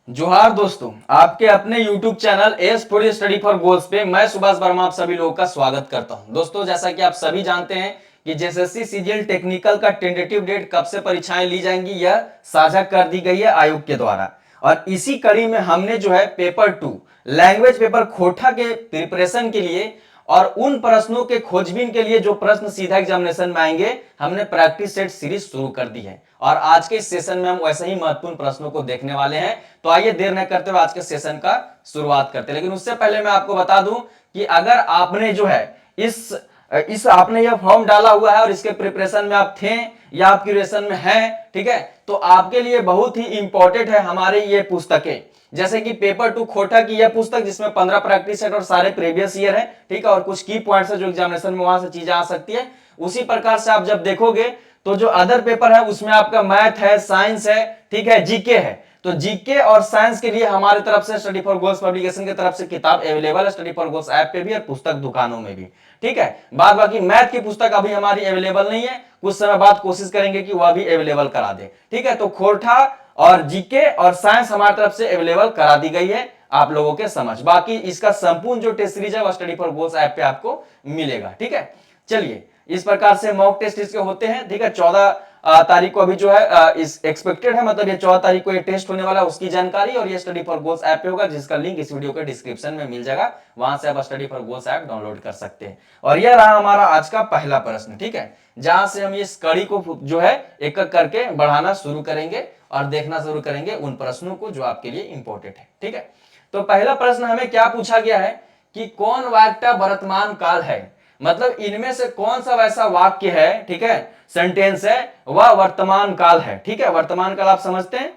जोहार दोस्तों, आपके अपने YouTube channel S for study for goals पे मैं सुभाष वर्मा आप सभी लोगों का स्वागत करता हूं। दोस्तों, जैसा कि आप सभी जानते हैं कि जेएसएससी सीजीएल टेक्निकल का टेंटेटिव डेट कब से परीक्षाएं ली जाएंगी यह साझा कर दी गई है आयोग के द्वारा। और इसी कड़ी में हमने जो है पेपर 2 लैंग्वेज पेपर खोटा के प्रिपरेशन के लिए और उन प्रश्नों के खोजबीन के लिए जो प्रश्न सीधा एग्जामिनेशन में आएंगे, हमने प्रैक्टिस सेट सीरीज शुरू कर दी है। और आज के सेशन में हम वैसे ही महत्वपूर्ण प्रश्नों को देखने वाले हैं। तो आइए देर न करते हुए आज के सेशन का शुरुआत करते हैं। लेकिन उससे पहले मैं आपको बता दूं कि अगर आपने जो है इस आपने यह फॉर्म डाला हुआ है और इसके प्रिपरेशन में आप थे या आप क्यूरेशन में हैं, ठीक है, तो आपके लिए बहुत ही इंपॉर्टेंट है हमारे ये पुस्तकें, जैसे कि पेपर 2 खोटा की यह पुस्तक जिसमें 15 प्रैक्टिस सेट और सारे प्रीवियस ईयर है, ठीक है, और कुछ की पॉइंट्स है जो एग्जामिनेशन में वहां से चीजें आ सकती है। उसी प्रकार से आप जब देखोगे तो जो अदर पेपर है उसमें आपका मैथ है, साइंस है, ठीक है, जीके है। तो जीके और साइंस के लिए हमारी तरफ से स्टडी फॉर गोल्स पब्लिकेशन की तरफ से किताब अवेलेबल है, स्टडी फॉर गोल्स ऐप पे भी और पुस्तक दुकानों में भी, ठीक है। बाद बाकी मैथ की पुस्तक अभी हमारी अवेलेबल नहीं है, कुछ समय बाद कोशिश करेंगे कि वह भी अवेलेबल करा दे, ठीक है। तो खोटा और जीके और साइंस हमारी तरफ से अवेलेबल करा दी गई है आप लोगों के समझ। बाकी इसका संपूर्ण जो टेस्ट सीरीज है वह स्टडी फॉर गोल्स ऐप पे आपको मिलेगा, ठीक है। चलिए, इस प्रकार से मॉक टेस्ट इसके होते हैं, ठीक है। 14 तारीख को अभी जो है इस एक्सपेक्टेड है, मतलब ये 14 तारीख को ये टेस्ट होने वाला है, उसकी जानकारी और ये स्टडी फॉर गोल्स ऐप पे होगा, जिसका लिंक इस वीडियो के डिस्क्रिप्शन में मिल जाएगा। वहां से आप study for goals app download कर सकते हैं। और यह रहा हमारा आज का पहला प्रश्न, ठीक है, जहां से हम इस कड़ी को जो है एक एक करके बढ़ाना शुरू करेंगे और देखना शुरू करेंगे उन प्रश्नों को जो आपके लिए इंपॉर्टेंट है, ठीक है। तो पहला प्रश्न हमें क्या पूछा गया है कि कौन वाक्य वर्तमान काल है, मतलब इनमें से कौन सा वैसा वाक्य है, ठीक है, सेंटेंस है, वह वर्तमान काल है, ठीक है। वर्तमान काल आप समझते हैं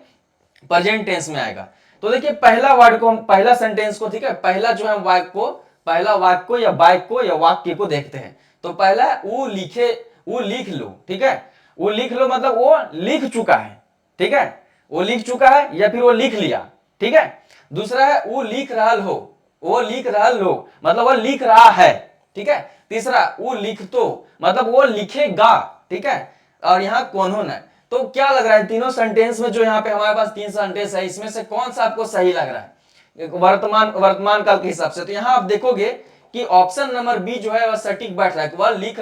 प्रेजेंट टेंस में आएगा। तो देखिए पहला वर्ड को, पहला सेंटेंस को, ठीक है, पहला जो है वाक्य को, पहला वाक्य को या वाक्य को या वाक्य को देखते हैं। तो पहला वो लिखे, वो लिख लो, ठीक है, वो लिख लो मतलब वो लिख चुका है, ठीक है, वो लिख चुका है या फिर वो लिख लिया, ठीक है। दूसरा है वो लिख रहा हो, वो लिख रहा लो मतलब वो लिख रहा है, ठीक है। तीसरा वो लिख तो मतलब वो लिखेगा, ठीक है। और यहां कौन होना है, तो क्या लग रहा है तीनों सेंटेंस में जो यहाँ पे हमारे पास 3 सेंटेंस है, इसमें से कौन सा आपको सही लग रहा है वर्तमान काल के हिसाब से? तो यहां आप देखोगे कि ऑप्शन नंबर बी जो है वह सटीक बैठ रहा है, वह लिख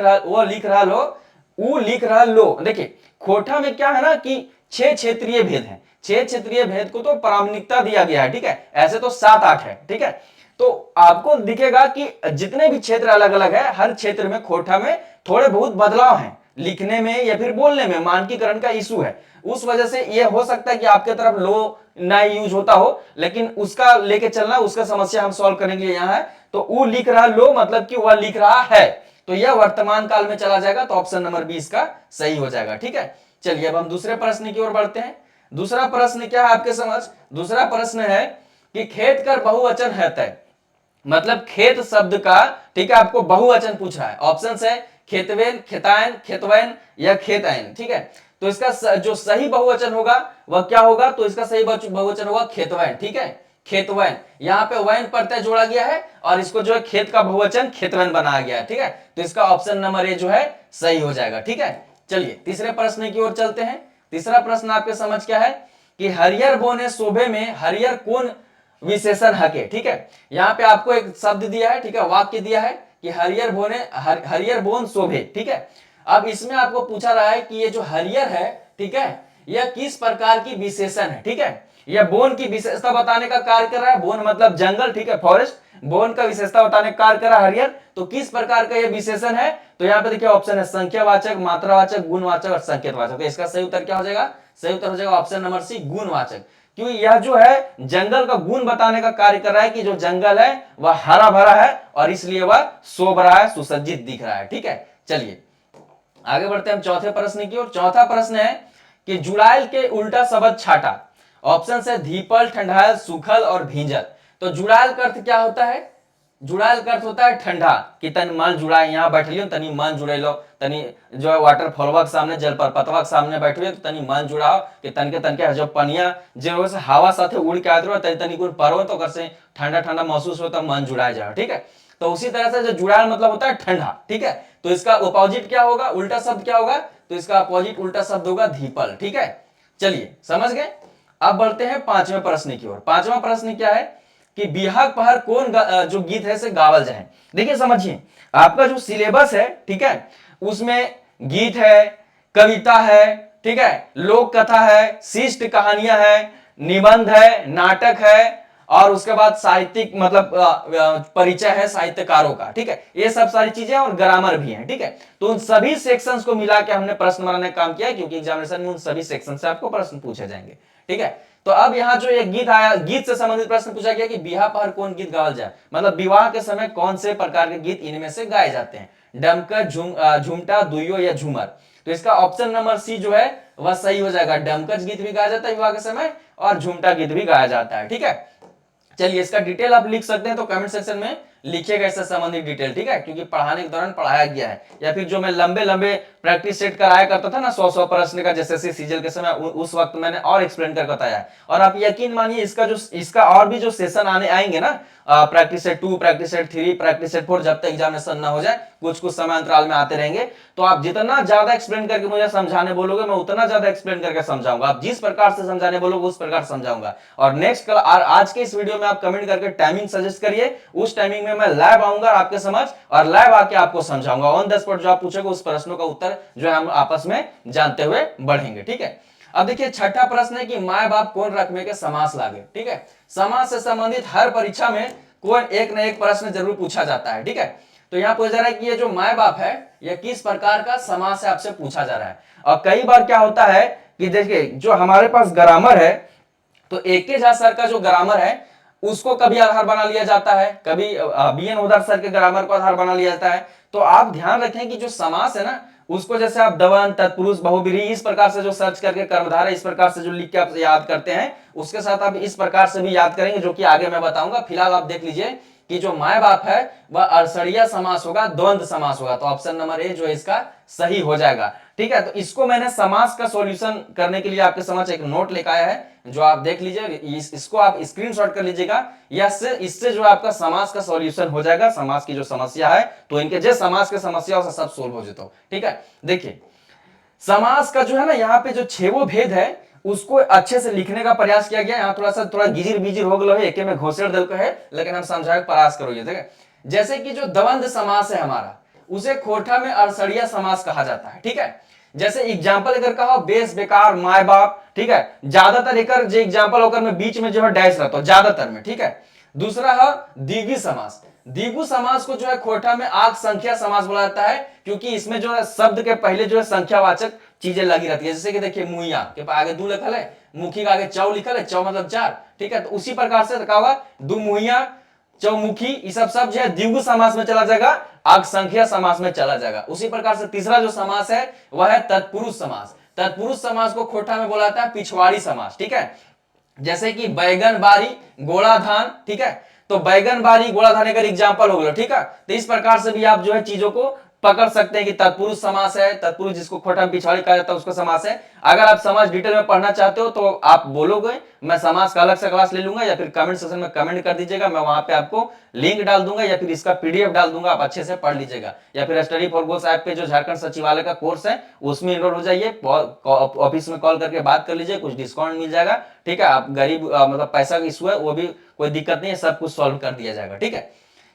रहा लो, वो लिख रहा लो। देखिए खोटा में क्या है ना कि 6 क्षेत्रीय भेद है, 6 क्षेत्रीय भेद को तो प्रामाणिकता दिया गया है, ठीक है, ऐसे तो 7-8 है, ठीक है। तो आपको दिखेगा कि जितने भी क्षेत्र अलग अलग है, हर क्षेत्र में खोटा में थोड़े बहुत बदलाव हैं, लिखने में या फिर बोलने में मानकीकरण का इशू है। उस वजह से यह हो सकता है कि आपके तरफ लो ना यूज होता हो, लेकिन उसका लेके चलना, उसका समस्या हम सॉल्व करेंगे यहां है। तो वो लिख रहा लो मतलब कि वह लिख रहा है, तो यह वर्तमान काल में चला जाएगा, तो ऑप्शन नंबर 20 का सही हो जाएगा, ठीक है। चलिए अब हम दूसरे प्रश्न की ओर बढ़ते हैं। दूसरा प्रश्न क्या है आपके समझ? दूसरा प्रश्न है कि खेत कर बहुवचन है तय, मतलब खेत शब्द का, ठीक है, आपको बहुवचन पूछ रहा है। ऑप्शन है खेतवेन, खेतायन, खेतवैन या खेतैन, ठीक है। तो इसका जो सही बहुवचन होगा वह क्या होगा? तो इसका सही बहुवचन होगा खेतवैन, ठीक है, खेतवैन। यहाँ पे वैन प्रत्यय जोड़ा गया है और इसको जो है खेत का बहुवचन खेतवैन बनाया गया है, ठीक है। तो इसका ऑप्शन नंबर ए जो है सही हो जाएगा, ठीक है। चलिए तीसरे प्रश्न की ओर चलते हैं। तीसरा प्रश्न आपके समझ क्या है कि हरियर बोने शोभे में हरियर कौन विशेषण हके, ठीक है। यहाँ पे आपको एक शब्द दिया है, ठीक है, वाक्य दिया है कि हरियर बोने हरियर बोन शोभे, ठीक है। अब इसमें आपको पूछा रहा है कि ये जो हरियर है, ठीक है, यह किस प्रकार की विशेषण है, ठीक है। यह बोन की विशेषता बताने का कार्य कर रहा है, बोन मतलब जंगल, ठीक है, फॉरेस्ट, बोन का विशेषता बताने का कार्य कर रहा है हरियर। तो किस प्रकार का यह विशेषण है? तो यहाँ पे देखिए ऑप्शन है संख्यावाचक, मात्रावाचक, गुणवाचक और संकेतवाचक। तो इसका सही उत्तर क्या हो जाएगा? सही उत्तर हो जाएगा ऑप्शन नंबर सी, गुणवाचक, क्योंकि यह जो है जंगल का गुण बताने का कार्य कर रहा है कि जो जंगल है वह हरा भरा है और इसलिए वह शोभ रहा है, सुसज्जित दिख रहा है, ठीक है। चलिए आगे बढ़ते हैं हम चौथे प्रश्न की ओर। चौथा प्रश्न है कि जुड़ाइल के उल्टा शब्द छाटा। ऑप्शन है धीपल, ठंडायल, सूखल और भींजल। तो जुड़ाइल का अर्थ क्या होता है? जुड़ाइल का अर्थ होता है ठंडा, कि तन मन जुड़ाए, यहाँ बैठ लियो तनी मन जुड़े लो, तनी जो है वाटरफॉलवा के सामने, जलप्रपातवा के सामने बैठियो तो तनी मन जुड़ाओ कि तनके जो पनिया जो से हवा साथे उड़ के आत रहो तनी तनी कुछ परो तो कर से ठंडा ठंडा महसूस हो तो मन जुड़ाए जाओ, ठीक है। तो उसी तरह से जो जुड़ाइल मतलब होता है ठंडा, ठीक है। तो इसका अपोजिट क्या होगा, उल्टा शब्द क्या होगा? तो इसका अपोजिट उल्टा शब्द होगा धीपल, ठीक है। चलिए समझ गए। अब बढ़ते हैं पांचवें प्रश्न की ओर। पांचवा प्रश्न क्या है कि बिहाग पहर कौन जो गीत है से गावल जाए। देखिए समझिए, आपका जो सिलेबस है, ठीक है, उसमें गीत है, कविता है, ठीक है, लोक कथा है, शिष्ट कहानियां है, निबंध है, नाटक है, और उसके बाद साहित्यिक मतलब परिचय है साहित्यकारों का, ठीक है, ये सब सारी चीजें और ग्रामर भी है, ठीक है। तो उन सभी सेक्शंस को मिला के हमने प्रश्न बनाने का काम किया, क्योंकि एग्जामिनेशन में उन सभी सेक्शन से आपको प्रश्न पूछे जाएंगे, ठीक है। तो अब यहाँ जो एक गीत आया, गीत से संबंधित प्रश्न पूछा गया कि बिहार पर कौन गीत गावल जाए, मतलब विवाह के समय कौन से प्रकार के गीत इनमें से गाए जाते हैं, डमकर, झुमटा, दुइयो या झूमर। तो इसका ऑप्शन नंबर सी जो है वह सही हो जाएगा। डमकच गीत भी गाया जाता है विवाह के समय और झुमटा गीत भी गाया जाता है, ठीक है। चलिए इसका डिटेल आप लिख सकते हैं तो कमेंट सेक्शन में लिखिएगा इससे संबंधित डिटेल, ठीक है, क्योंकि पढ़ाने के दौरान पढ़ाया गया है। या फिर जो मैं लंबे लंबे प्रैक्टिस सेट कराया करता था ना 100 प्रश्न का जैसे सीजीएल के समय, उस वक्त मैंने और एक्सप्लेन करके बताया है। और आप यकीन मानिए इसका और भी जो सेशन आएंगे ना, practice set 2, practice set 3, practice set 4, जब तक एग्जामिनेशन ना हो जाए, कुछ कुछ समय अंतराल में आते रहेंगे। तो आप जितना ज्यादा एक्सप्लेन करके मुझे समझाने बोलोगे मैं उतना ज्यादा एक्सप्लेन करके समझाऊंगा। आप जिस प्रकार से समझाने बोलोगे उस प्रकार समझाऊंगा। और नेक्स्ट कल आज के इस वीडियो में आप कमेंट करके टाइमिंग सजेस्ट करिए, उस टाइमिंग में मैं लाइव आऊंगा आपके समझ और लाइव आके आपको समझाऊंगा। ऑन द स्पॉट जो आप पूछोगे उस प्रश्नों का उत्तर जो है हम आपस में जानते हुए बढ़ेंगे, ठीक है। अब देखिए छठा प्रश्न है कि माय बाप कौन रकमे के समास लागे, ठीक है। समास से संबंधित हर परीक्षा में कोई एक न एक प्रश्न जरूर पूछा जाता है, ठीक है। तो यहाँ पूछा जा रहा है कि ये जो माय बाप है यह किस प्रकार का समास है, आपसे पूछा जा रहा है। और कई बार क्या होता है कि देखिए जो हमारे पास ग्रामर है, तो AK झा सर का जो ग्रामर है उसको कभी आधार बना लिया जाता है, कभी BN ओदार सर के ग्रामर को आधार बना लिया जाता है। तो आप ध्यान रखें कि जो समास है ना उसको जैसे आप दवंद, तत्पुरुष, बहुब्रीहि इस प्रकार से जो सर्च करके कर्मधारय इस प्रकार से जो लिख के आप याद करते हैं, उसके साथ आप इस प्रकार से भी याद करेंगे, जो कि आगे मैं बताऊंगा। फिलहाल आप देख लीजिए कि जो माय बाप है वह अरसड़िया समास होगा, द्वंद्व समास होगा। तो ऑप्शन नंबर ए जो है इसका सही हो जाएगा, ठीक है। तो इसको मैंने समास का सॉल्यूशन करने के लिए आपके समझ एक नोट लेकर आया है, जो आप देख लीजिए, इसको आप स्क्रीनशॉट कर लीजिएगा। इससे जो आपका समास का सॉल्यूशन हो जाएगा, समास की जो समस्या है, तो इनके जो समास की समस्या हो सब सोल्व हो जाता, ठीक है। देखिए समास का जो है ना यहाँ पे जो छेवो भेद है उसको अच्छे से लिखने का प्रयास किया गया। यहाँ थोड़ा गिजिर बिजिर हो गया है, एके में घोषण दिल है, लेकिन हम समझाने का प्रयास करोगे, ठीक है। जैसे कि जो द्वंद्व समास है हमारा, उसे खोटा में अरसड़िया समास कहा जाता है, ठीक है। जैसे एग्जाम्पल अगर कहो बेस, बेकार, माय बाप, ठीक है, ज्यादातर एक जो एग्जाम्पल होकर में बीच में जो है डैश रहता है ज्यादातर में, ठीक है। दूसरा है द्विगु समास। द्विगु समास को जो है खोटा में आग संख्या समास बोला जाता है, क्योंकि इसमें जो है शब्द के पहले जो है संख्यावाचक चीजें लगी रहती है। जैसे कि देखिए मुइया के आगे 2 लिखल है, मुखी के आगे चौ लिखल है, चौ मतलब 4, ठीक है। तो उसी प्रकार से क्या होगा, दो मुइया, चौमुखी, ये सब जो है द्विगु समास में चला जाएगा, आग संख्या समास में चला जाएगा। उसी प्रकार से तीसरा जो समास है वह है तत्पुरुष समास। तत्पुरुष समास को खोटा में बोला जाता है पिछवाड़ी समास, ठीक है। जैसे कि बैगन बारी, गोला धान, ठीक है। तो बैगन बारी, गोला धान अगर एग्जाम्पल हो गया, ठीक है। तो इस प्रकार से भी आप जो है चीजों को पकड़ सकते हैं कि तत्पुरुष समास है, तत्पुरुष जिसको खोटा में पिछवाड़ी कहा जाता है उसको समास है। अगर आप समास डिटेल में पढ़ना चाहते हो तो आप बोलोगे, मैं समास का अलग से क्लास ले लूंगा, या फिर कमेंट सेक्शन में कमेंट कर दीजिएगा, मैं वहां पे आपको लिंक डाल दूंगा या फिर इसका PDF डाल दूंगा, आप अच्छे से पढ़ लीजिएगा। या फिर स्टडी फॉर गोल्स ऐप पे जो झारखंड सचिवालय का कोर्स है उसमें इनरोल हो जाइए, ऑफिस में कॉल करके बात कर लीजिए, कुछ डिस्काउंट मिल जाएगा, ठीक है। आप गरीब मतलब पैसा का इशू है वो भी कोई दिक्कत नहीं है, सब कुछ सॉल्व कर दिया जाएगा, ठीक है।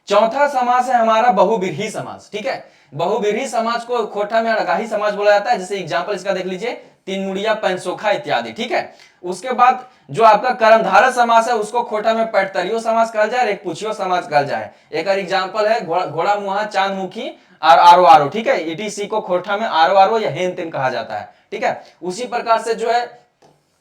चौथा समास है हमारा बहुव्रीहि समास, ठीक है। बहुव्रीहि समास को खोटा में अड़गाही समास बोला जाता है। जैसे एग्जांपल इसका देख लीजिए, तीन मुड़िया, पैंसोखा इत्यादि, ठीक है। उसके बाद जो आपका कर्मधारय समास है उसको खोटा में पैटतरियो समास कहा जाए, एक पुछियो समास कहा जाए। एक और एग्जांपल है घोड़ा मुहा, चांद मुखी और आरो आरो, ठीक है। ETC को खोटा में आरो आरो या हेन तेन कहा जाता है, ठीक है। उसी प्रकार से जो है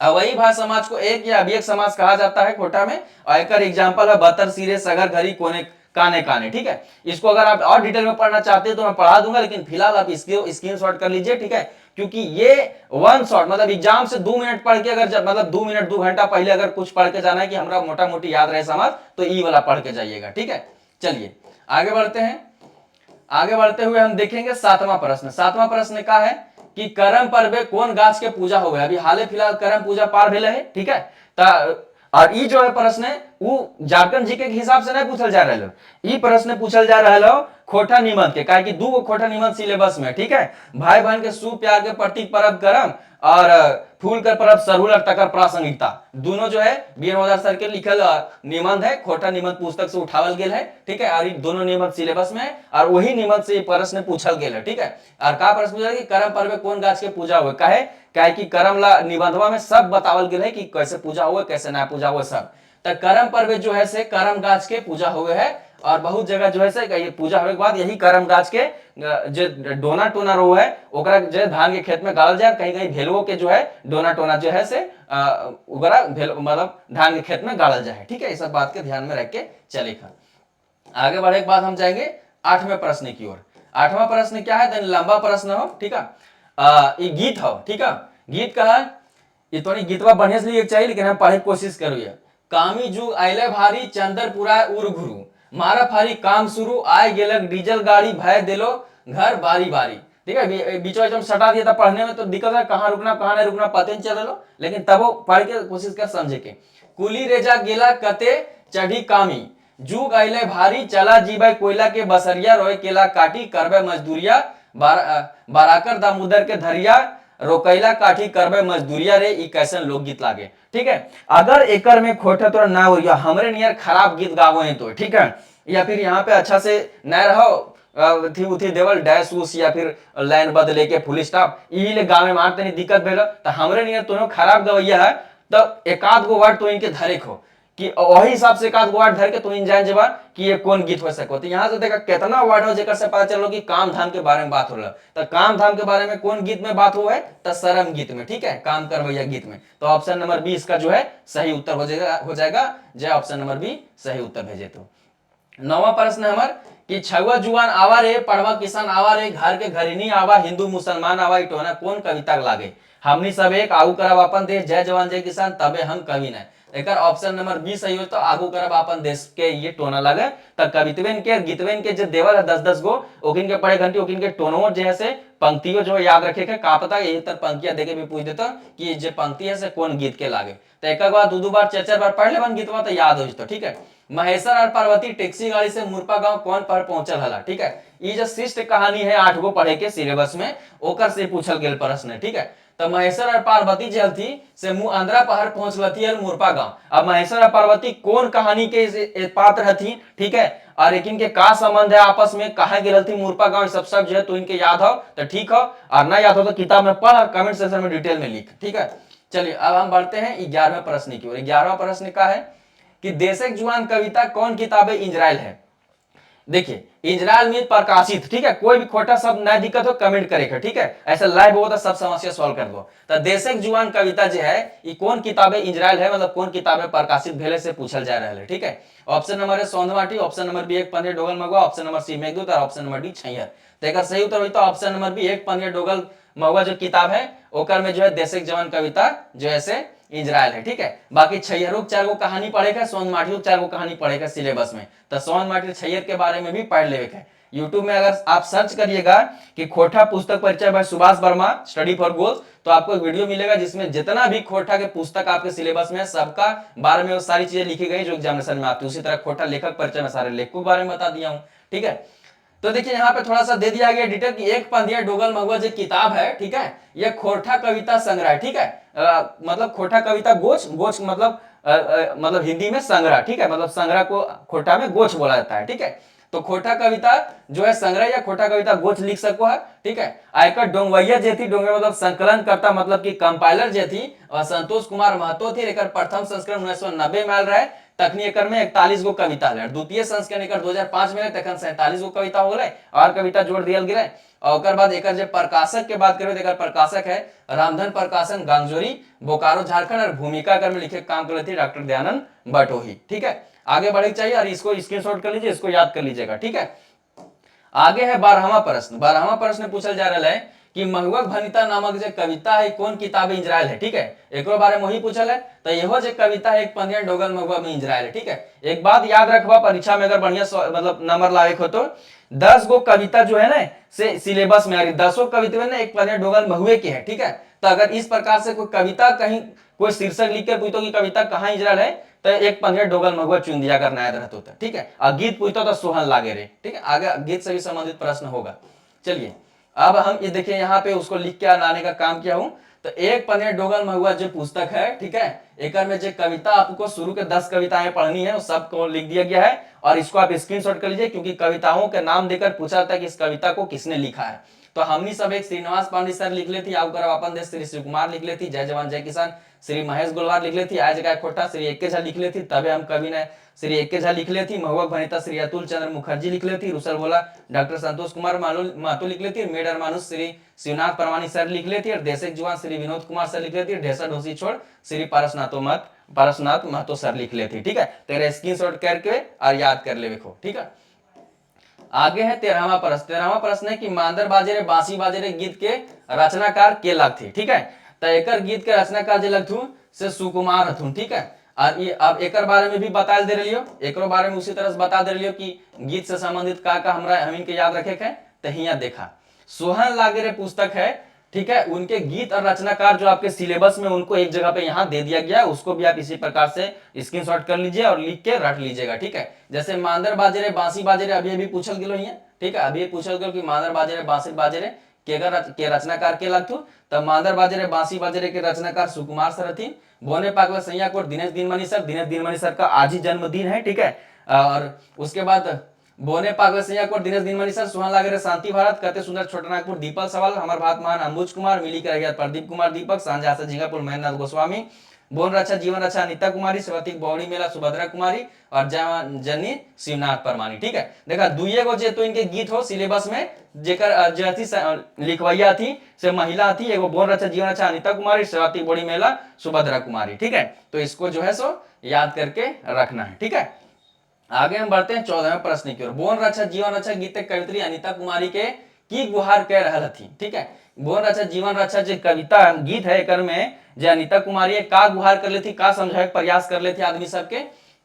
अवयी भाषा समाज को एक या अभियक समास कहा जाता है खोटा में। और एक एग्जांपल है बतर, सिरे, सगर, घरी, कोने, काने काने, ठीक है। इसको अगर आप और डिटेल में पढ़ना चाहते हैं तो मैं पढ़ा दूंगा, लेकिन फिलहाल आप इसको स्क्रीनशॉट कर लीजिए, ठीक है। क्योंकि ये वन शॉट मतलब एग्जाम से 2 मिनट पढ़ के अगर मतलब 2 मिनट 2 घंटा पहले अगर कुछ पढ़ के जाना है कि हमारा मोटा मोटी याद रहे समाज, तो ई वाला पढ़ के जाइएगा, ठीक है। चलिए आगे बढ़ते हैं। आगे बढ़ते हुए हम देखेंगे 7वां प्रश्न। 7वां प्रश्न का है कि करम पर्वे कौन गाछ के पूजा हो गया। अभी हाल फिलहाल करम पूजा पार भेले है, ठीक है। और ई जो है प्रश्न वो झारखंड जी के हिसाब से नहीं पूछल जा रहा है, ई प्रश्न पूछल जा रहा है खोटा निबंध के, काहे कि 2 खोटा निबंध सिलेबस में, ठीक है। भाई बहन के शुभ प्यार के प्रतीक पर्व करम और फूल कर परब सरहुल और तकर प्रासंगिकता दोनों जो है बी एन ओझा सर के लिखल निबंध है, खोटा निबंध पुस्तक से उठावल गेल है, ठीक है। और ये दोनों निबंध सिलेबस में है और वही निबंध से प्रश्न पूछल गेल है, ठीक है। और का प्रश्न पूछा कि करम पर्व में कौन गाछ के पूजा हुए, काहे कि करम ला निबंधवा में सब बतावल गेल है कि कैसे पूजा हुआ कैसे ना पूजा हुआ सब। तो करम पर्व जो है से करम गाछ के पूजा हुए है और बहुत जगह जो है से ये पूजा होने के बाद यही करम गाछ के जो डोना टोना रो है ओकरा जो धान के खेत में गाड़ल जाए, कहीं कहीं भेलुओं के जो है डोना टोना जो है से ओकरा मतलब धान के खेत में गाड़ल जाए, ठीक है। इस सब बात के ध्यान में रख के चलेगा। आगे बढ़े के बाद हम जाएंगे 8वें प्रश्न की ओर। 8वां प्रश्न क्या है, लंबा प्रश्न हो, ठीक है। ये गीत हो, ठीक है। गीत का है ये थोड़ी गीतवा बढ़िया से लिखे चाहिए लेकिन हम पढ़े की कोशिश करिए। कामी जुग आइले भारी चंदरपुरा उर घुरु मारा फारी काम शुरू आए गेलक डीजल गाड़ी भय दिलो घर बारी बारी, ठीक है। बीच में सटा दिया था पढ़ने में तो दिक्कत है, कहाँ रुकना कहाँ नहीं रुकना पता नहीं चल लो, लेकिन तब वो पढ़ के कोशिश कर समझे के। कुली रेजा गेला कते चढ़ी कामी जुग आइले भारी चला जीबे कोयला के बसरिया रोए केला काटी करबे मजदूरिया बाराकर दामोदर के धरिया रोकैला काठी करबे मजदूरिया रे ई कैसन लोकगीत लागे, ठीक है। अगर एकर में खोटा तोरा ना हो या हमरे नियर खराब गीत गावो है तो, ठीक है, या फिर यहाँ पे अच्छा से न रहो थी उथी देवल डैश उस या फिर लाइन बदले के फुल स्टॉप यही ले गावे में आते नहीं दिक्कत भेल तो हमरे नियर तोनो खराब गवैया है तो एकाध गो वर्ड तो इनके धरे खो कि वही हिसाब से एकाध वर्ड धर के तो इन जान जबा कि ये कौन गीत हो सको। तो यहाँ से देखा कितना वर्ड हो जेकर से पता चलो कि काम धाम के बारे में बात हो रहा। तो काम धाम के बारे में कौन गीत में बात हुआ है, तो शरम गीत में, ठीक है, काम करवैया गीत में। तो ऑप्शन नंबर बी इसका जो है सही उत्तर हो जाएगा। जय ऑप्शन नंबर बी सही उत्तर भेजे। तो 9वां प्रश्न है हमार कि छुआ जुआन आवा रे पढ़वा किसान आवा रे घर के घरिनी आवा हिंदू मुसलमान आवा इटोना कौन कविता लागे, हमनी सब एक आगू करब अपन देश जय जवान जय किसान तबे हम कवि न। एक ऑप्शन नंबर बी सही हो तो आगू करब अपन देश के ये टोना लगे तो कवितवेन के गीतवेन के जो देवल है 10-10 गो ओकिन के पढ़े घंटी ओकिन के टोनो जैसे पंक्तियों जो याद रखे के का पता यही तर पंक्तियां देके भी पूछ देता कि जो पंक्ति है से कौन गीत के लागे। तो एक बार दो बार 4-4 बार पढ़ ले गीतवा तो याद हो जतो, ठीक है। महेश्वर और पार्वती टैक्सी गाड़ी से मुरपा गांव कौन पर पहुंचल हला, ठीक है। ये जो शिष्ट कहानी है 8 गो पढ़े के सिलेबस में ओकर से पूछल गेल प्रश्न है, ठीक है। तो महेश्वर और पार्वती जो थी से मुंह आंध्रा पहाड़ पहुंचलती है मुरपा गांव। अब महेश्वर और पार्वती कौन कहानी के पात्र थी, ठीक है, और एक इनके का संबंध है आपस में, कहा गेल थी मुरपा गांव, सब जो है तो इनके याद हो तो ठीक हो और ना याद हो तो किताब में पढ़ और कमेंट सेक्शन में डिटेल में लिख, ठीक है। चलिए अब हम बढ़ते हैं 11वें प्रश्न की ओर। 11वां प्रश्न का है कि देशक जुआन कविता कौन किताबे इंजराइल है। देखिए इंजराइल में प्रकाशित, ठीक है, कोई भी खोटा शब्द ना दिक्कत हो कमेंट करेगा, ठीक है, ऐसा लाइव हो तो सब समस्या सॉल्व कर दो। तो देशक जुआन कविता जो है ये कौन किताबे इंजराइल है मतलब कौन किताबे प्रकाशित भेले से पूछल जा रहा है, ठीक है। ऑप्शन नंबर है सोंधमाटी, ऑप्शन नंबर बी एक पंद्रह dongle मगवा, option number C Meghdoot और ऑप्शन नंबर डी छैयर। तो एक सही उत्तर होता है ऑप्शन नंबर बी एक पंद्रह डोगल मगवा जो किताब है ओकर में जो है देशक जवान कविता जो है इंजराइल है, ठीक है। बाकी छैयरों 4 गो कहानी पढ़ेगा, सोन माटी 4 गो कहानी पढ़ेगा सिलेबस में। तो सोन माटी छैयर के बारे में भी पढ़ लेगा है। यूट्यूब में अगर आप सर्च करिएगा कि खोटा पुस्तक परिचय भाई Subhash Verma study for goals तो आपको एक वीडियो मिलेगा जिसमें जितना भी खोटा के पुस्तक आपके सिलेबस में है सबका बारे में वो सारी चीजें लिखी गई जो एग्जामिनेशन में आती है। उसी तरह खोटा लेखक परिचय में सारे लेखकों के बारे में बता दिया हूँ, ठीक है। तो देखिए यहाँ पे थोड़ा सा दे दिया गया डिटेल कि एक पंदिया डोगल मगवा जो किताब है, ठीक है, ये खोटा कविता संग्रह, ठीक है, मतलब खोटा कविता गोच गोच मतलब हिंदी में संग्रह, ठीक है, मतलब संग्रह को खोटा में गोच बोला जाता है, ठीक है। तो खोटा कविता जो है संग्रह या खोटा कविता गोच लिख सको है, ठीक है। आयकर डोंगवैया जे थी डोंगे मतलब संकलन करता मतलब कि कंपाइलर जे थी संतोष कुमार महतो थी। एकर प्रथम संस्करण 1990 में आल रहे तखनी एकर में 41 गो कविता है। द्वितीय संस्करण एकर 2005 में तखन 47 गो कविता हो गए और कविता जोड़ दिया गया। और ओकर बाद एकर जे प्रकाशक के बात करें तो एकर प्रकाशक है रामधन प्रकाशन गांगजोरी बोकारो झारखंड और भूमिका अगर में लिखे काम कर रही थी डॉक्टर दयानंद बटोही, ठीक है। आगे बढ़े चाहिए और इसको स्क्रीनशॉट कर लीजिए, इसको याद कर लीजिएगा, ठीक है। आगे है 12वां प्रश्न। 12वां प्रश्न पूछल जा रहा है कि महुआ भनिता नामक जो कविता है कौन किताब इंजराइल है, ठीक है, एक बारे में वही पूछल है। तो यहो जो कविता है एक पंद्रह डोगल महुआ में इंजराइल है, ठीक है। एक बात याद रखबा परीक्षा में अगर बढ़िया मतलब नंबर लायक हो तो 10 गो कविता जो है ना से सिलेबस में आ रही 10 कविता में ना एक पंद्रह डोगल महुए की है, ठीक है। तो अगर इस प्रकार से कोई कविता कहीं कोई शीर्षक लिख कर पूछो कि कविता कहाँ इंजराइल है तो एक पंद्रह डोगल महुआ चुन दिया अगर नायद रहता होता, ठीक है। और गीत पूछता तो सोहन लागे रे, ठीक है, आगे गीत से भी संबंधित प्रश्न होगा। चलिए अब हम ये देखिए यहाँ पे उसको लिख के लाने का काम किया हूं। तो एक पने डोगल महुआ जो पुस्तक है, ठीक है, एक में जो कविता आपको शुरू के 10 कविताएं पढ़नी है, वो सबको लिख दिया गया है और इसको आप स्क्रीनशॉट कर लीजिए, क्योंकि कविताओं के नाम देकर पूछा जाता है कि इस कविता को किसने लिखा है। तो हमनी सब एक श्रीनिवास पांडे सर लिख लेती, आउकर अपन देश श्री शिव कुमार लिख लेती, जय जवान जय किसान श्री महेश गोलवार लिख लेती, आज जगह खोटा श्री एक झा लिख लेती, तबे हम कवि ने श्री एक झा लिख लेती, महुआ भनिता श्री अतुल चंद्र मुखर्जी लिख लेती, रुसल बोला डॉक्टर संतोष कुमार महतो लिख लेती, मेडर मानुष श्री शिवनाथ परमानी सर लिख लेती, और देशक जुआन श्री विनोद कुमार सर लिख लेती, ढेसा ढोसी छोड़ श्री पारसनाथ महतो सर लिख लेती। ठीक है, तेरे स्क्रीनशॉट करके और याद कर ले देखो। ठीक है, आगे है 13वां प्रश्न। 13वां प्रश्न है कि मांदर बाजे बांसी बाजे गीत के रचनाकार के लगथे। ठीक है, तो एकर गीत के रचनाकार जे लगथुन से सुकुमार हथुन। ठीक है, और ये अब एकर बारे में भी बता दे रही एकरो बारे में उसी तरह से बता दे रही कि गीत से संबंधित का हमरा हमीन के याद रखे है। तो हिया देखा सोहन लागेरे पुस्तक है, ठीक है, उनके गीत और रचनाकार जो आपके सिलेबस में उनको एक जगह पे यहाँ दे दिया गया है, उसको भी आप इसी प्रकार से स्क्रीनशॉट कर लीजिए और लिख के रट लीजिएगा। ठीक है, जैसे मांदर बाजेरे बांसी बाजेरे अभी पूछल गेलो हिया। ठीक है, अभी पूछल गेलो कि मांदर बाजेरे बांसी बाजेरे के रचनाकार के लगथु, तब मांदर बाजेरे बांसी बाजेरे के रचनाकार सुकुमार सर थी। बोने पागला सैया कोट दिनेश दिनमणि सर का आज ही जन्मदिन है। ठीक है, और उसके बाद बोने पागल सैया कोट दिनेश दिनमणि सर, सुहान लागे शांति भारत, कहते सुंदर छोटनागपुर दीपल सवाल, हमार भात महान अंबुज कुमार, मिली कर प्रदीप कुमार दीपक, सांझा से झिंगापुर महेंद्र गोस्वामी, बोन रक्षा जीवन रक्षा अनिता कुमारी, स्वतिक बौड़ी मेला सुभद्रा कुमारी, और जनी शिवनाथ परमानी। ठीक है, देखा दुइये गो जे तो इनके गीत हो सिलेबस में, जेकर जथी लिखवैया थी से महिला थी, एगो बोन रक्षा जीवन रक्षा अनिता कुमारी, स्वतिक बौड़ी मेला सुभद्रा कुमारी। ठीक है, तो इसको जो है सो याद करके रखना है। ठीक है, आगे हम बढ़ते हैं 14वें प्रश्न की ओर। बोन रक्षा जीवन रक्षा गीत कवित्री अनिता कुमारी के की गुहार कह रहा थी। ठीक है, बोन रक्षा जीवन रक्षा जो कविता गीत है एकर में जो अनिता कुमारी का गुहार कर लेती, का समझाए प्रयास कर लेती आदमी सबके,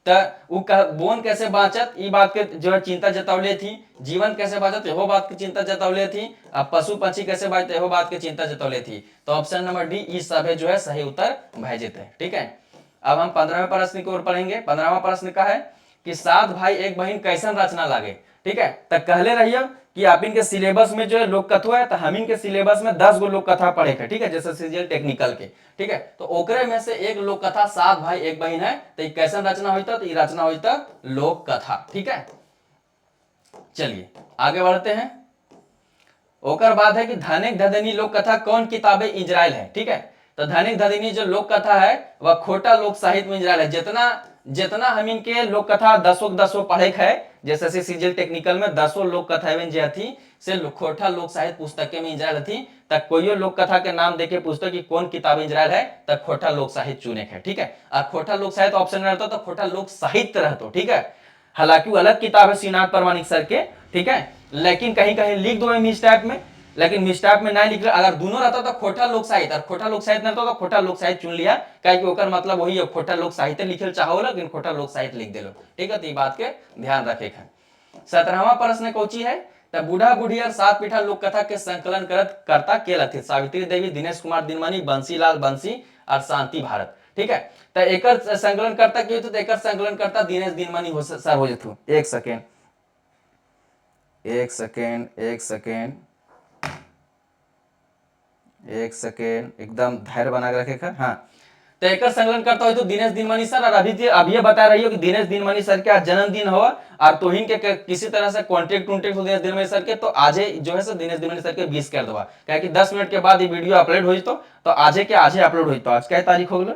बोन कैसे बाँचत ई बात के जो है चिंता जतौले थी, जीवन कैसे बाँचत एहो बात की चिंता जतौले थी, अब पशु पंछी कैसे बाँचत एहो बात की चिंता जतौले थी। तो ऑप्शन नंबर डी ई सब जो है सही उत्तर भय जेते। ठीक है, अब हम 15वें प्रश्न की ओर पढ़ेंगे। 15वां प्रश्न का है कि 7 भाई एक बहन कैसन रचना लागे। ठीक है, तो कहले रहिए कि आप इनके सिलेबस में जो है लोक कथा है, तो हम इनके सिलेबस में 10 गो लोक कथा पढ़े थे। ठीक है, जैसे सीजीएल टेक्निकल के। ठीक है, तो ओकरे में से एक लोक कथा 7 भाई एक बहन है, तो ये कैसन रचना होता, तो ये रचना होता लोक कथा। ठीक है, चलिए आगे बढ़ते हैं। ओकर बाद है कि धनिक धदनी लोक कथा कौन किताबें इजराइल है। ठीक है, तो धनिक धदनी जो लोक कथा है वह खोटा लोक साहित्य में इजराइल है। जितना हम इनके लोक कथा 10 पढ़े है, जैसे सीजीएल टेक्निकल में 10 लोक कथा जो थी से खोटा लोक साहित्य पुस्तक में इजराइल थी, तक कोई लोक कथा के नाम देके पूछते कि कौन किताब इजराइल है, तक खोटा लोक साहित्य चुने है। ठीक है, और खोटा लोक साहित्य ऑप्शन में रहता तो खोटा लोक साहित्य रहता। ठीक है, हालांकि वो अलग किताब है शिवनाथ परमाणिक सर के। ठीक है, लेकिन कहीं कहीं लिख दो मिस टाइप में, लेकिन मिस टाइप में नहीं लिख रहा। अगर दोनों रहता तो खोटा लोक साहित्य, और खोटा लोक साहित्य रहता तो खोटा लोक साहित्य चुन लिया, कहे कि ओकर मतलब वही है खोटा लोक साहित्य लिखे चाहो, लेकिन खोटा लोक साहित्य लिख देलो। ठीक है, तो ये बात के ध्यान रखे। 17वां प्रश्न कौची है, तो बूढ़ा बूढ़ी और 7 पीठा लोक कथा के संकलन करता के लथे सावित्री देवी, दिनेश कुमार दिनमणि, बंसीलाल बंसी और शांति भारत। ठीक है, तो एकर संकलन करता की होते, तो एकर संकलन करता दिनेश दिनमणि हो सर हो जथु। एक सेकेंड एकदम धैर्य बना के रखे। हाँ, तो एकर संकलन करता हो तो दिनेश दिनमणि सर, और अभी बता रही हो कि दिनेश दिनमणि सर का जन्मदिन हो और तोहिन के किसी तरह से कॉन्टेक्ट हो दिनेश दिनमणि सर के, तो आज जो है सो दिनेश दिनमणि सर के 20 कर दो, क्या कि 10 मिनट के बाद ये वीडियो अपलोड हो तो आज के आज अपलोड हो। आज क्या तारीख हो गई,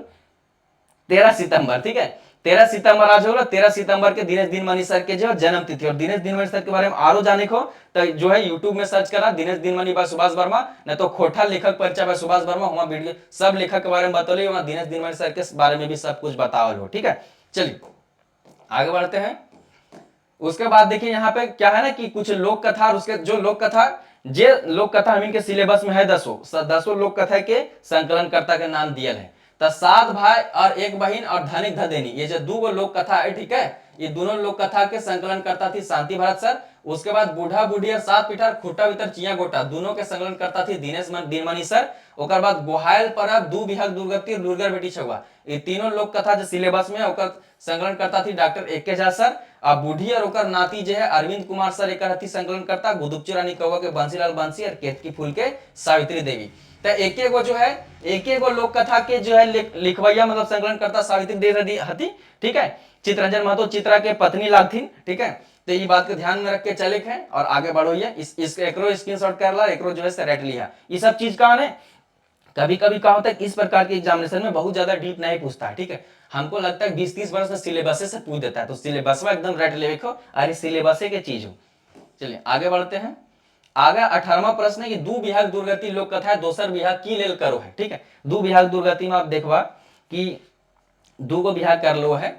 13 सितंबर। ठीक है, 13 सितंबर आज होगा। 13 सितंबर के दिनेश दिनमणि सर के जो जन्म तिथि, और दिनेश दिनमणि सर के बारे में आरो जाने को तो जो है यूट्यूब में सर्च करा दिनेश दिनमणि बाय सुभाष वर्मा, न तो खोटा लेखक परिचय बाय सुभाष वर्मा, वहां वीडियो सब लेखक के बारे में बतौली, वहां दिनेश दिनमणि सर के बारे में भी सब कुछ बतावल हो। ठीक है, चलिए आगे बढ़ते हैं। उसके बाद देखिए यहाँ पे क्या है ना कि कुछ लोक कथा, और उसके जो लोक कथा हम इनके सिलेबस में है 10 लोक कथा के संकलनकर्ता के नाम दिया है। तो 7 भाई और एक बहन और धनिक धदेनी, ये जो 2 लोक कथा है। ठीक है, ये दोनों लोक कथा के संकलन करता थी शांति भारत सर। उसके बाद बूढ़ा बूढ़ी और 7 पीठा खुटा भीतर चिया गोटा, दोनों के संकलन करता थी दिनेश दिनमणि सर। ओकर बाद गोहायल परब, दू बिहक दुर्गति, दुर्गर बेटी छुआ, ये तीनों लोक कथा जो सिलेबस में ओकर संकलन करता थी डॉक्टर एक झा सर। और बूढ़ी और ओकर नाती जो है अरविंद कुमार सर एक संकलन करता, गुदुपची रानी कौवा के बंसीलाल बंसी और केतकी फूल के सावित्री देवी। तो एक गो जो है एक लोक कथा के जो है लिखवैया मतलब संकलन करता सावित्री देवी हती, ठीक है। चित्ररंजन महतो चित्रा के पत्नी लागथिन, ठीक है। तो ये बात को ध्यान में रख के चले है और आगे बढ़ो। ये इस एकरो स्क्रीनशॉट कर ला, एकरो जो है से रेट लिया। ये सब चीज कहां है, कभी कभी क्या होता है इस प्रकार के एग्जामिनेशन में बहुत ज्यादा डीप नहीं पूछता है, ठीक है। हमको लगता है 20-30 वर्ष में सिलेबस से पूछ देता है, तो सिलेबस में एकदम रेट ले रखो, अरे सिलेबस के चीज हो। चलिए आगे बढ़ते हैं। आगे 18वां प्रश्न है कि दू विभाग दुर्गति लोक कथा है दोसर विभाग की लेल करो है, ठीक है। दू विभाग दुर्गति में आप देखवा कि दू गो विभाग कर लो है,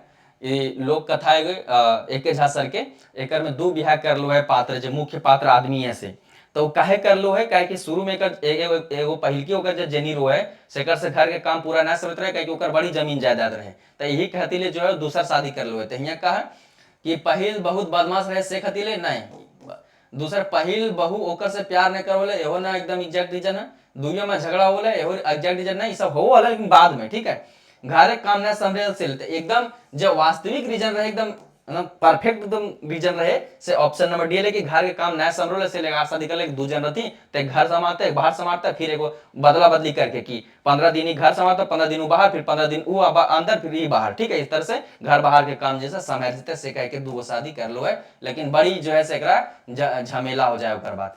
लोक कथा एक झांसर के एक में दू विभाग कर लो है पात्र जो मुख्य पात्र आदमी है से, तो काहे कर लो है काहे कि शुरू में एगो पहिलकी ओकर जो जेनी रो है सेकर से घर के काम पूरा ना समझ रहे, काहे कि ओकर बड़ी जमीन जायदाद रहे, तो यही कहती जो है दूसर शादी कर लो है। तो यहाँ कहा कि पहिल बहुत बदमाश रहे से खतीले नहीं, दूसर पहिल बहु ओकर से प्यार नहीं करो एहो ना एकदम एग्जैक्ट रीजन है, दुनिया में झगड़ा हो एहो एग्जैक्ट रीजन नहीं, सब हो अलग लेकिन बाद में, ठीक है। घरे काम ना संभल एकदम जो वास्तविक रीजन रहे एकदम परफेक्ट एकदम रीजन रहे से ऑप्शन नंबर डी है कि घर के काम नया संभल से लेकर शादी कर ले दू जन रहती तो घर संभालते एक बाहर संभालता, फिर एगो बदला बदली करके कि 15 दिन ही घर संभालता 15 दिन बाहर फिर 15 दिन वो अंदर फिर ये बाहर, ठीक है। इस तरह से घर बाहर के काम जैसे संभाल देते से कह के दूगो शादी कर लो है, लेकिन बड़ी जो है से झमेला हो जाए ओकर बात।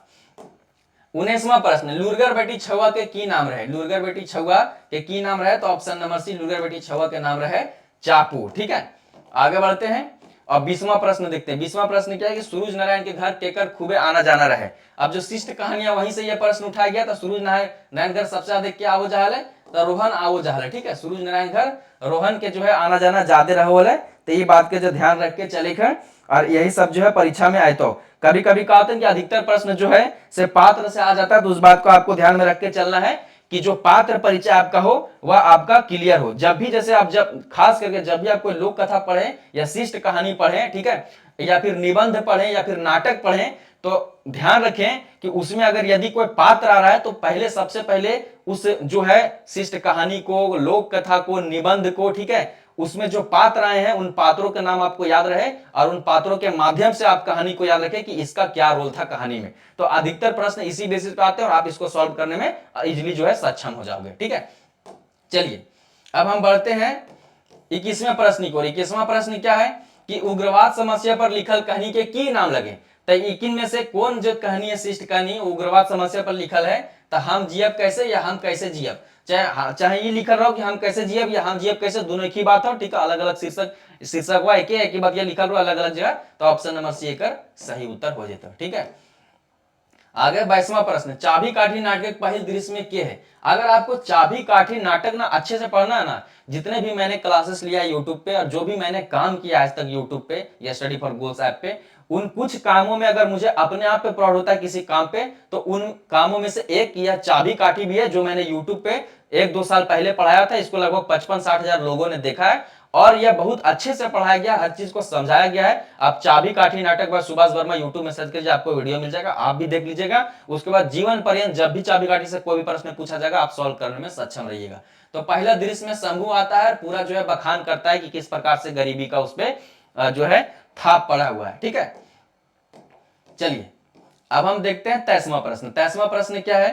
19वां प्रश्न लुरगर बेटी छुआ के की नाम रहे, लुरगर बेटी छुआ के की नाम रहे, तो ऑप्शन नंबर सी लुरगर बेटी छुआ के नाम रहे चापू, ठीक है। आगे बढ़ते हैं और 20वां प्रश्न देखते हैं। 20वां प्रश्न क्या है कि सूरज नारायण के घर केकर खूबे आना जाना रहे। अब जो शिष्ट कहानियां वहीं से यह प्रश्न उठाया गया, तो सूरज नारायण घर सबसे ज्यादा क्या आवो जहाल है, तो रोहन आवो जहाल है, ठीक है। सूरज नारायण घर रोहन के जो है आना जाना ज्यादा रहो है, तो ये बात के जो ध्यान रख के चले हैं और यही सब जो है परीक्षा में आए। तो कभी कभी कहा था कि अधिकतर प्रश्न जो है से पात्र से आ जाता है, तो उस बात को आपको ध्यान में रख के चलना है कि जो पात्र परिचय आपका हो वह आपका क्लियर हो। जब भी जैसे आप जब खास करके जब भी आप कोई लोक कथा पढ़े या शिष्ट कहानी पढ़े, ठीक है, या फिर निबंध पढ़े या फिर नाटक पढ़े, तो ध्यान रखें कि उसमें अगर यदि कोई पात्र आ रहा है तो पहले सबसे पहले उस जो है शिष्ट कहानी को, लोक कथा को, निबंध को, ठीक है, उसमें जो पात्र आए हैं उन पात्रों के नाम आपको याद रहे और उन पात्रों के माध्यम से आप कहानी को याद रखें कि इसका क्या रोल था कहानी में। तो अधिकतर प्रश्न इसी बेसिस पे आते हैं और आप इसको सॉल्व करने में इजीली जो है सक्षम हो जाओगे, ठीक है। चलिए अब हम बढ़ते हैं 21वें प्रश्न की ओर। 21वां प्रश्न क्या है कि उग्रवाद समस्या पर लिखल कहानी के की नाम लगे, तो इकिन में से कौन जो कहानी है शिष्ट कहानी उग्रवाद समस्या पर लिखल है, तो हम जियब कैसे या हम कैसे जियब, चाहे ये लिखल रहो कि हम कैसे जियब या हम जियब कैसे, दोनों एक ही बात हो, ठीक है। अलग अलग शीर्षक हुआ एक ही बात ये लिखल रहो अलग अलग जगह, तो ऑप्शन नंबर सी एक सही उत्तर हो जाता है, ठीक है। आगे 22वां प्रश्न चाबी काठी नाटक पहले दृश्य में क्या है। अगर आपको चाबी काठी नाटक ना अच्छे से पढ़ना है ना, जितने भी मैंने क्लासेस लिया यूट्यूब पे और जो भी मैंने काम किया आज तक यूट्यूब पे या स्टडी फॉर गोल्स ऐप पे, उन कुछ कामों में अगर मुझे अपने आप पे प्राउड होता है किसी काम पे, तो उन कामों में से एक यह चाबी काठी भी है जो मैंने यूट्यूब पे 1-2 साल पहले पढ़ाया था। इसको लगभग 55-60 हजार लोगों ने देखा है और यह बहुत अच्छे से पढ़ाया गया, हर चीज को समझाया गया है। आप चाबी काठी नाटक बाय सुभाष वर्मा यूट्यूब में सर्च कीजिए, आपको वीडियो मिल जाएगा, आप भी देख लीजिएगा। उसके बाद जीवन पर्यंत जब भी चाबी काठी से कोई भी प्रश्न पूछा जाएगा आप सॉल्व करने में सक्षम रहिएगा। तो पहला दृश्य में शंभू आता है, पूरा जो है बखान करता है कि किस प्रकार से गरीबी का उस पर जो है थाप पड़ा हुआ है, ठीक है। चलिए अब हम देखते हैं 23वां प्रश्न। 23वां प्रश्न क्या है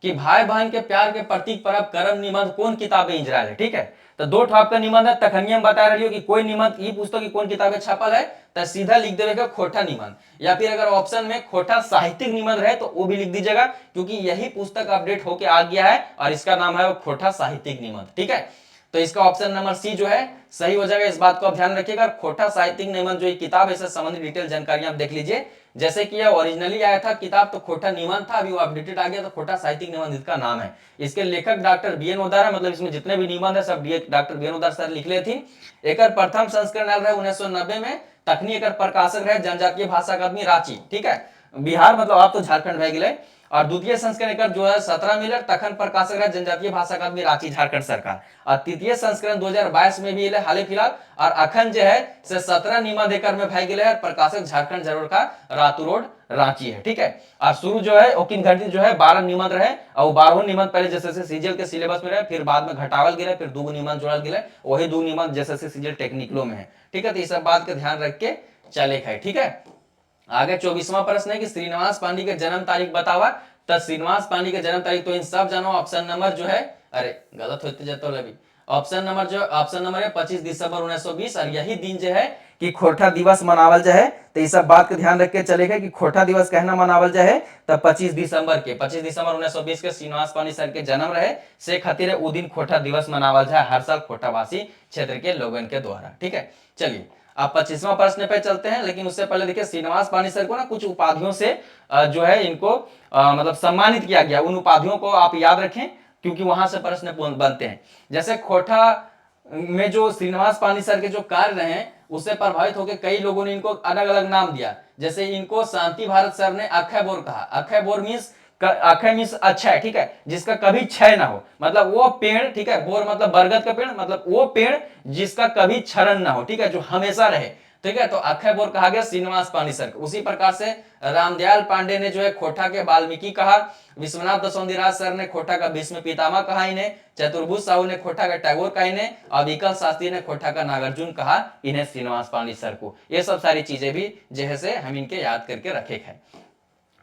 कि भाई बहन के प्यार के प्रतीक परब करम निबंध कौन किताबें इंजराल है, ठीक है। तो दो ठाप का निबंध है, तखनिए हम बता रही हो कि कोई निबंध ये पूछता कि कौन किताबें छपल है, तो सीधा लिख देगा खोटा निबंध, या फिर अगर ऑप्शन में खोटा साहित्यिक निबंध रहे तो वो भी लिख दीजिएगा, क्योंकि यही पुस्तक अपडेट होके आ गया है और इसका नाम है खोटा साहित्यिक निबंध, ठीक है। तो इसका ऑप्शन नंबर सी जो है सही हो जाएगा। इस बात को आप ध्यान रखिएगा। खोटा साहित्यिक निबंध जो किताब है इससे संबंधित डिटेल जानकारी आप देख लीजिए। जैसे कि यह ओरिजिनली आया था किताब तो खोटा निबंध था, अभी वो अपडेटेड आ गया तो खोटा साहित्यिक निबंध इसका नाम है। इसके लेखक डॉक्टर बी.एन. ओदार है, मतलब इसमें जितने भी निबंध है सब डॉक्टर बी.एन. ओदार सर लिख ले थी। एक प्रथम संस्करण आयल रहे 1990 में, तखनी एक प्रकाशक रहे जनजातीय भाषा अकादमी रांची, ठीक है, बिहार, मतलब आप तो झारखंड रह गए। और द्वितीय संस्करण एक 2017 मिलर, तखन प्रकाशक रहे जनजातीय भाषा अकादमी रांची झारखंड सरकार। और तृतीय संस्करण 2022 में भी हाल फिलहाल, और अखन जो है से 17 निबंध एकर में भाई गए, प्रकाशक झारखंड जरूर का रातू रोड रांची है, ठीक है। और शुरू जो है ओकिन घंटी जो है 12 निबंध रहे और 12 निबंध पहले जैसे सीजीएल के सिलेबस में रहे, फिर बाद में घटावल गए, फिर 2 निबंध जोड़ल गए, वही 2 निबंध जैसे सीजीएल टेक्निकलों में है, ठीक है। तो इस सब बात का ध्यान रख के चले है, ठीक है। आगे 24वां प्रश्न है कि श्रीनिवास पांडे के जन्म तारीख बतावा, तो श्रीनिवास पानी के जन्म तारीख तो इन सब जानो। ऑप्शन नंबर जो है, अरे गलत होते जाता है, ऑप्शन नंबर है 25 दिसंबर 1920। और यही दिन जो है कि खोरठा दिवस मनावल जाए। तो इस सब बात का ध्यान रख के चलेगा कि खोरठा दिवस कहना मनावल जाए तब 25 दिसंबर 1920 के श्रीनिवास पानी सर के जन्म रहे से खातिर उ दिन खोरठा दिवस मनावल जाए हर साल खोरठावासी क्षेत्र के लोगों के द्वारा। ठीक है, चलिए अब 25वां प्रश्न पे चलते हैं। लेकिन उससे पहले देखिए श्रीनिवास पानी सर को ना कुछ उपाधियों से जो है इनको मतलब सम्मानित किया गया। उन उपाधियों को आप याद रखें क्योंकि वहां से प्रश्न बनते हैं। जैसे खोरठा में जो श्रीनिवास पानी सर के जो कार्य रहे उससे प्रभावित होकर कई लोगों ने इनको अलग अलग नाम दिया। जैसे इनको शांति भारत सर ने अक्षय बोर कहा। Akshay bore means Akshay means Akshay, ठीक है, जिसका कभी क्षय ना हो, मतलब वो पेड़, ठीक है, बोर मतलब बरगद का पेड़, मतलब वो पेड़ जिसका कभी क्षरण ना हो, ठीक है, जो हमेशा रहे। ठीक है, तो अक्षय बोर कहा गया श्रीनिवास पानी सर। उसी प्रकार से रामदयाल पांडे ने जो है खोरठा के वाल्मीकि कहा। विश्वनाथ दसौंधीराज सर ने खोरठा का भीष्म पितामह कहा इन्हें। चतुर्भुज साहू ने खोरठा का टैगोर कहा इन्हें। और विकल शास्त्री ने खोरठा का नागार्जुन कहा इन्हें श्रीनिवास पानी सर को। ये सब सारी चीजें भी जैसे हम इनके याद करके रखे हैं।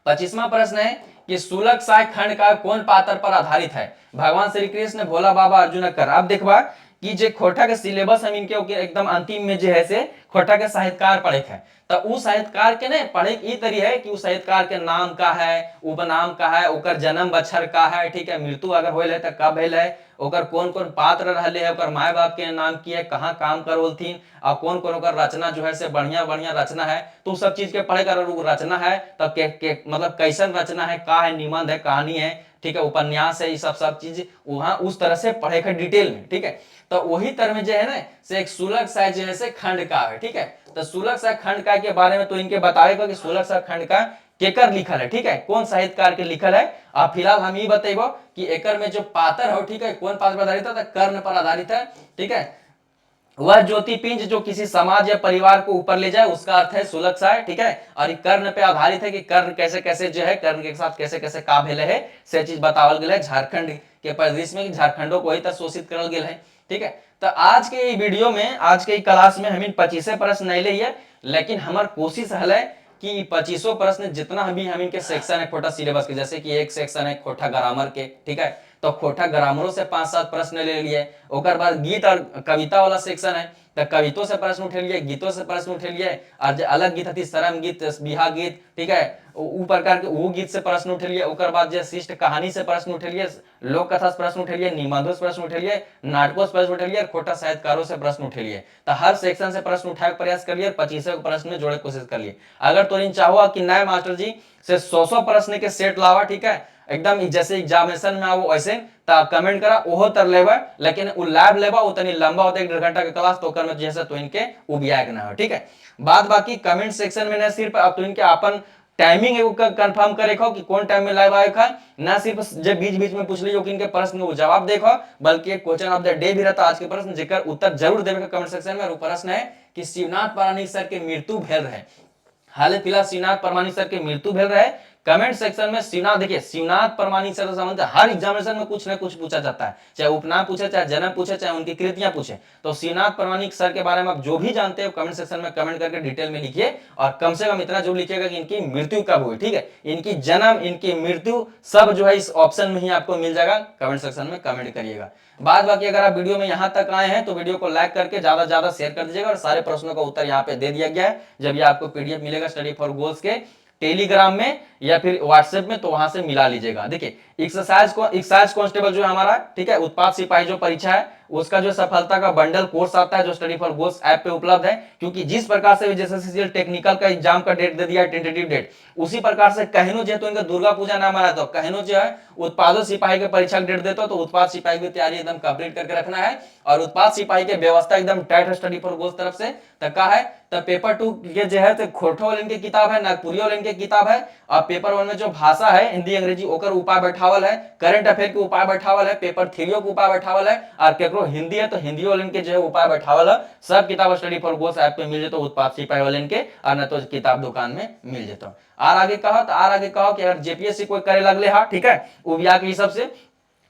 25वां प्रश्न है कि सुलग साय खंड का कौन पात्र पर आधारित है? भगवान श्री कृष्ण, भोला बाबा, अर्जुन कर। आप देखवा कि जे खोरठा के सिलेबस हम इनके एकदम अंतिम में जो है से खोरठा के साहित्यकार पढ़े हैं। तो उ साहित्यकार के ने पढ़े ई तरी है कि उ साहित्यकार के नाम का है, उपनाम का है, ओकर जन्म बछर का है, ठीक है, मृत्यु अगर होल है तो कब भेल है, ओकर कौन कौन पात्र रहले है, ओकर माय बाप के नाम की है, कहाँ काम करवलथिन, और कौन कौन ओकर रचना जो है से बढ़िया बढ़िया रचना है। तो सब चीज के पढ़े कर रचना है तब के मतलब कैसन रचना है, का है, निबंध है, कहानी है, ठीक है, उपन्यास है, ये सब चीज वहां उस तरह से पढ़े कर डिटेल में। ठीक है, तो वही तरह में जो है ना से एक सुलग साय जो है से खंड का है। ठीक है, तो सुलग साय खंड का के बारे में तो इनके बताएगा कि सुलग साय खंड का केकर लिखल है, ठीक है, कौन साहित्यकार के लिखल है। अब फिलहाल हम ये बतेबो कि एकर में जो पात्र हो, ठीक है, कौन पात्र पर आधारित है, कर्ण पर आधारित है। ठीक है, वह ज्योतिपिंज जो किसी समाज या परिवार को ऊपर ले जाए उसका अर्थ है सुलग साय। ठीक है, और ये कर्ण पे आधारित है कि कर्ण कैसे कैसे जो है, कर्ण के साथ कैसे कैसे का भेले है से चीज बतावल गेल है। झारखंड के परिदृश्य में झारखंडों को वही तक शोषित करल गेल है। ठीक है, तो आज के वीडियो में, आज के क्लास में हम 25 प्रश्न नहीं लिए, लेकिन हमार कोशिश है कि 25 प्रश्न जितना भी हम इनके सेक्शन है खोटा सिलेबस के, जैसे कि एक सेक्शन है खोटा ग्रामर के, ठीक है, तो खोटा ग्रामरों से 5-7 प्रश्न ले लिए। ओकर बाद गीत और कविता वाला सेक्शन है तो कवितों से प्रश्न उठे लिए, गीतों से प्रश्न उठे लिए। और जो अलग गीत थी शरम गीत, बिहा गीत, ठीक है, उ प्रकार के वो गीत से प्रश्न उठे लिए। ओकर बाद जो शिष्ट कहानी से प्रश्न उठे लिए, लोक कथा से प्रश्न उठे लिए, निबंधों से प्रश्न उठे लिए, नाटकों से प्रश्न उठे लिए, खोटा साहित्यकारों से प्रश्न उठे लिए। तो हर सेक्शन से प्रश्न उठाए प्रयास कर लिए, 25 प्रश्न में जोड़े कोशिश कर लिए। अगर तो इन चाहो कि नए मास्टर जी से 100 प्रश्न के सेट लावा, ठीक है, एकदम जैसे एग्जामिनेशन में आओ वैसे, तो कमेंट करा ओहो तर लेबा। लेकिन उ लाइव लेबा वो तनी लंबा होता है, 1.5 घंटा के क्लास, तो ओकर में जैसे तो इनके उबियाक ना हो। ठीक है, बाद बाकी कमेंट सेक्शन में ना सिर्फ अब तो इनके अपन टाइमिंग एगो कंफर्म करे खो कि कौन टाइम में लाइव आए खा, ना सिर्फ जब बीच बीच में पूछ लियो कि इनके प्रश्न को जवाब देखो, बल्कि एक क्वेश्चन ऑफ द डे भी रहता आज के प्रश्न, जेकर उत्तर जरूर देवे के कमेंट सेक्शन में। वो प्रश्न है कि शिवनाथ परानिक सर के मृत्यु भेल रहे, हाल फिलहाल शिवनाथ परमानिक सर के मृत्यु भेल रहे। कमेंट सेक्शन में शिवनाथ, देखिए शिवनाथ परमानिक सर से संबंधित हर एग्जामिनेशन में कुछ ना कुछ पूछा जाता है, चाहे उपनाम पूछे, चाहे जन्म पूछे, चाहे उनकी कृतियां पूछे। तो शिवनाथ परमानिक सर के बारे में आप जो भी जानते हो कमेंट सेक्शन में कमेंट करके डिटेल में लिखिए। और कम से कम इतना जरूर लिखिएगा कि इनकी मृत्यु कब हुई। ठीक है, इनकी जन्म, इनकी मृत्यु सब जो है इस ऑप्शन में ही आपको मिल जाएगा। कमेंट सेक्शन में कमेंट करिएगा। बाद बाकी अगर आप वीडियो में यहां तक आए हैं तो वीडियो को लाइक करके ज्यादा से ज्यादा शेयर कर दीजिएगा। और सारे प्रश्नों का उत्तर यहाँ पे दे दिया गया है। जब ये आपको पीडीएफ मिलेगा स्टडी फॉर गोल्स के टेलीग्राम में या फिर व्हाट्सएप में, तो वहां से मिला लीजिएगा। देखिए एक्सरसाइज कांस्टेबल जो है हमारा, ठीक है, उत्पाद सिपाही जो परीक्षा है उसका जो सफलता का बंडल कोर्स आता है जो स्टडी फॉर गोल्स ऐप पे उपलब्ध है। क्योंकि जिस प्रकार से जैसे टेक्निकल का एग्जाम का डेट दे दिया है, टेंटेटिव डेट, उसी प्रकार से कहनो जो है तो इनका दुर्गा पूजा नाम आ रहा है, तो कहनो जो है उत्पादों सिपाही के परीक्षा का डेट देता हो, तो उत्पाद सिपाही की तैयारी एकदम कंप्लीट करके रखना है। और उत्पाद सिपाही के व्यवस्था एकदम टाइट है स्टडी फॉर गोल्स तरफ से। तो का है तो पेपर 2 के जो है तो खोरठा वाले इनके किताब है, नागपुरी वाले इनके किताब है। और पेपर 1 में जो भाषा है हिंदी अंग्रेजी ओकर उपाय बैठावल है, करंट अफेयर के उपाय बैठावल है, पेपर 3 के उपाय बैठावल है। और केकरो हिंदी है तो हिंदी वाले इनके जो है उपाय बैठावल है। सब किताब स्टडी फॉर गोल्स ऐप पे मिल जेतो उत्पाद सिपाही वाले इनके, और न तो किताब दुकान में मिल जेतो। आर आगे कहो कि अगर जेपीएससी कोई करे लगले हा, ठीक है, उबिया के हिसाब से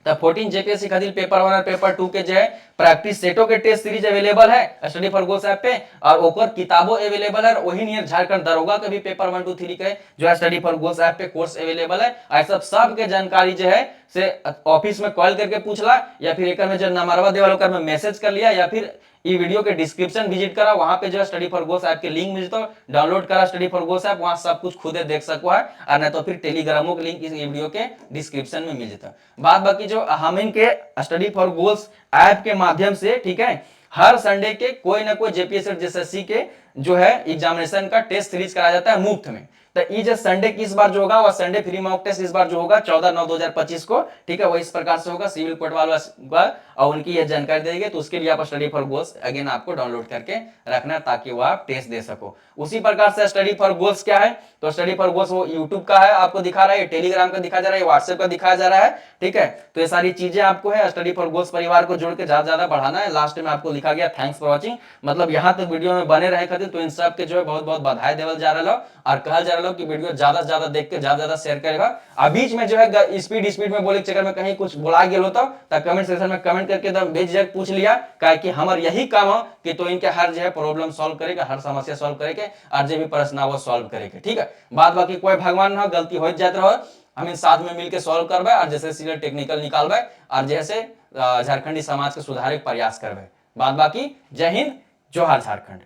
तो 14 जेपीएससी खातिर पेपर 1 और पेपर 2 के जो है प्रैक्टिस सेटों के टेस्ट सीरीज अवेलेबल है स्टडी फॉर गोल्स ऐप पे, और ओकर किताबों अवेलेबल है। वही नियर झारखंड दरोगा के भी पेपर 1 2 3 के जो है स्टडी फॉर गोल्स ऐप पे कोर्स अवेलेबल है। ऐसा सब के जानकारी जो है से ऑफिस में कॉल करके पूछला, या फिर एक में जो नंबरवा देवल ओकर में मैसेज कर लिया, या फिर ये वीडियो के डिस्क्रिप्शन विजिट करा, वहां पे जो है स्टडी फॉर गोल्स ऐप के लिंक मिलता है, डाउनलोड करा स्टडी फॉर गोल्स ऐप, वहां सब कुछ खुदे देख सको है, और नहीं तो फिर टेलीग्रामों के लिंक इस वीडियो के डिस्क्रिप्शन में मिल जाता है। बात बाकी जो हम इनके स्टडी फॉर गोल्स ऐप के माध्यम से, ठीक है, हर संडे के कोई ना कोई जेपीएससी और जेएसएससी के जो है एग्जामिनेशन का टेस्ट सीरीज कराया जाता है मुफ्त में। तो ये जो संडे की इस बार जो होगा, वह संडे फ्री मॉक टेस्ट इस बार जो होगा 14/9/2025 को, ठीक है, वो इस प्रकार से होगा, सिविल कोर्ट वाला और उनकी ये जानकारी देंगे। तो उसके लिए आप स्टडी फॉर गोल्स अगेन आपको डाउनलोड करके रखना, ताकि वो आप टेस्ट दे सको। उसी प्रकार से स्टडी फॉर गोल्स क्या है, तो स्टडी फॉर गोल्स वो यूट्यूब का है, आपको दिखा रहा है, टेलीग्राम का दिखा जा रहा है, व्हाट्सएप का दिखाया जा रहा है, ठीक है। तो ये सारी चीजें आपको है स्टडी फॉर गोल्स परिवार को जोड़ के ज्यादा ज्यादा बढ़ाना है। लास्ट में आपको लिखा गया थैंक्स फॉर वॉचिंग, मतलब यहाँ तक वीडियो में बने रहे खातिर तो इन सब के जो है बहुत बहुत बधाई देवल जा रहा और कहल जा रहा कि वीडियो ज्यादा से ज्यादा देख के ज्यादा ज्यादा शेयर करेगा। अब बीच में जो है स्पीड में बोले के चक्कर में कहीं कुछ बोला गेल होता तो कमेंट सेक्शन में कमेंट करके एकदम बेझिझक पूछ लिया, काहे कि हमार यही काम है कि तो इनके हर जो है प्रॉब्लम सॉल्व करेगा, हर समस्या सॉल्व करेके, और जो भी प्रश्न वो सॉल्व करेके, ठीक है। बाद बाकी कोई भगवान ना गलती हो जाते रहो, हम इन साथ में मिलकर सॉल्व करबे, और जैसे सीनियर टेक्निकल निकालबे, और जैसे झारखंडी समाज के सुधारे प्रयास करबे। बाद बाकी जय हिंद, जोहार झारखंड।